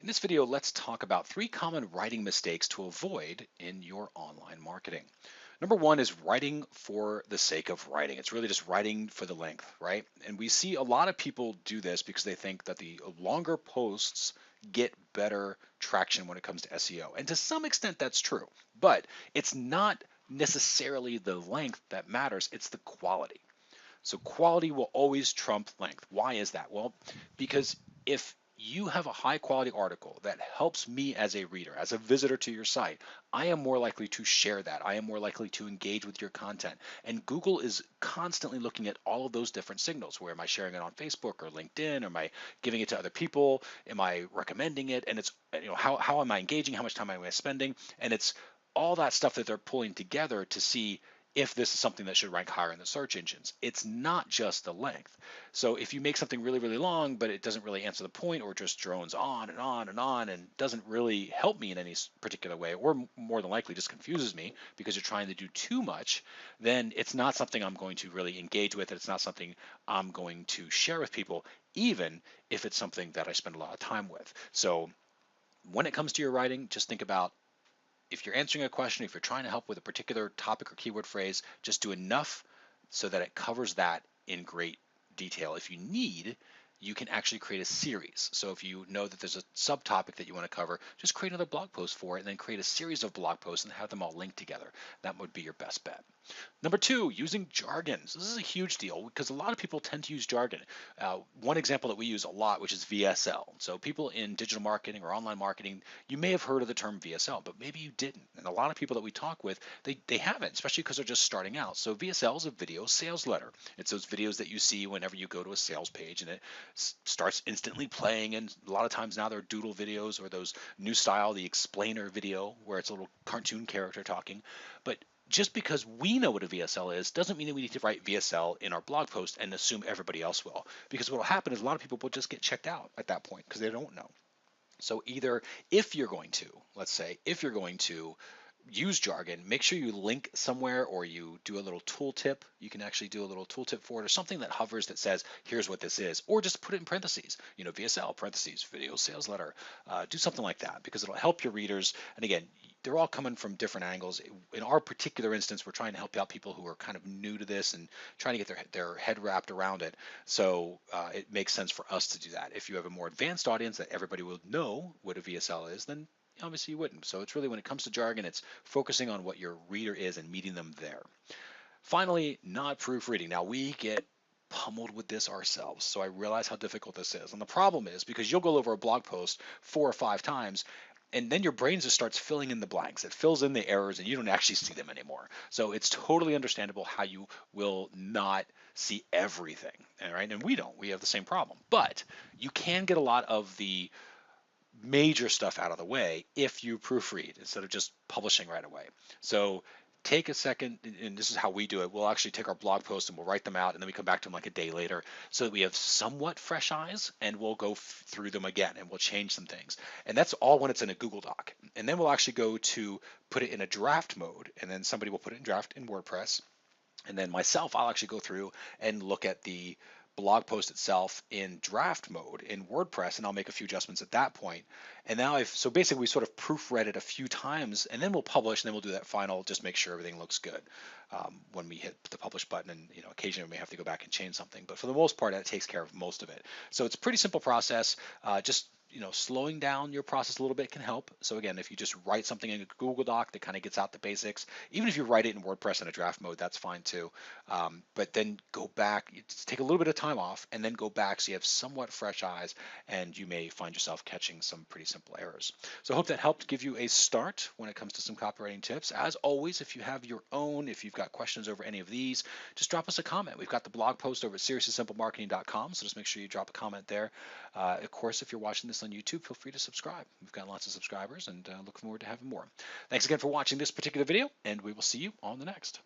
In this video, let's talk about 3 common writing mistakes to avoid in your online marketing. Number 1 is writing for the sake of writing. It's really just writing for the length, right? And we see a lot of people do this because they think that the longer posts get better traction when it comes to SEO. And to some extent, that's true. But it's not necessarily the length that matters, it's the quality. So quality will always trump length. Why is that? Well, because if you have a high quality article that helps me as a reader, as a visitor to your site, I am more likely to share that. I am more likely to engage with your content. And Google is constantly looking at all of those different signals. Where am I sharing it on Facebook or LinkedIn? Am I giving it to other people? Am I recommending it? And it's, how am I engaging? How much time am I spending? And it's all that stuff that they're pulling together to see if this is something that should rank higher in the search engines. It's not just the length. So if you make something really, really long, but it doesn't really answer the point or just drones on and on and on and doesn't really help me in any particular way, or more than likely just confuses me because you're trying to do too much, then it's not something I'm going to really engage with. It's not something I'm going to share with people, even if it's something that I spend a lot of time with. So when it comes to your writing, just think about, if you're answering a question, if you're trying to help with a particular topic or keyword phrase, just do enough so that it covers that in great detail. If you need, you can actually create a series. So if you know that there's a subtopic that you want to cover, just create another blog post for it and then create a series of blog posts and have them all linked together. That would be your best bet. Number 2, using jargons. This is a huge deal because a lot of people tend to use jargon. One example that we use a lot, which is VSL. So people in digital marketing or online marketing, you may have heard of the term VSL, but maybe you didn't. And a lot of people that we talk with, they haven't, especially because they're just starting out. So VSL is a video sales letter. It's those videos that you see whenever you go to a sales page and it starts instantly playing. And a lot of times now they're doodle videos or those new style, the explainer video, where it's a little cartoon character talking. But just because we know what a VSL is doesn't mean that we need to write VSL in our blog post and assume everybody else will. Because what will happen is a lot of people will just get checked out at that point because they don't know. So either, if you're going to, let's say, if you're going to use jargon, make sure you link somewhere or you do a little tooltip. You can actually do a little tooltip for it or something that hovers that says, here's what this is, or just put it in parentheses, VSL, parentheses, video sales letter, do something like that because it'll help your readers. And again, they're all coming from different angles. In our particular instance, we're trying to help out people who are kind of new to this and trying to get their head wrapped around it. So it makes sense for us to do that. If you have a more advanced audience that everybody will know what a VSL is, then obviously you wouldn't. So it's really, when it comes to jargon, it's focusing on what your reader is and meeting them there. Finally, not proofreading. Now we get pummeled with this ourselves, so I realize how difficult this is. And the problem is because you'll go over a blog post 4 or 5 times and then your brain just starts filling in the blanks. It fills in the errors and you don't actually see them anymore. So it's totally understandable how you will not see everything. All right. And we don't. We have the same problem. But you can get a lot of the major stuff out of the way if you proofread instead of just publishing right away. So take a second, and this is how we do it. We'll actually take our blog posts and we'll write them out, and then we come back to them like a day later so that we have somewhat fresh eyes, and we'll go through them again and we'll change some things. And that's all when it's in a Google Doc. And then we'll actually go to put it in a draft mode, and then somebody will put it in draft in WordPress. And then myself, I'll actually go through and look at the blog post itself in draft mode in WordPress, and I'll make a few adjustments at that point. And now so basically we sort of proofread it a few times, and then we'll publish, and then we'll do that final, just make sure everything looks good when we hit the publish button. And occasionally we may have to go back and change something, but for the most part, that takes care of most of it. So it's a pretty simple process. Just slowing down your process a little bit can help. So again, if you just write something in a Google Doc that kind of gets out the basics, even if you write it in WordPress in a draft mode, that's fine too. But then go back, take a little bit of time off, and then go back so you have somewhat fresh eyes, and you may find yourself catching some pretty simple errors. So I hope that helped give you a start when it comes to some copywriting tips. As always, if you have your own, if you've got questions over any of these, just drop us a comment. We've got the blog post over at seriouslysimplemarketing.com, so just make sure you drop a comment there. Of course, if you're watching this on YouTube, feel free to subscribe. We've got lots of subscribers, and look forward to having more. Thanks again for watching this particular video, and we will see you on the next.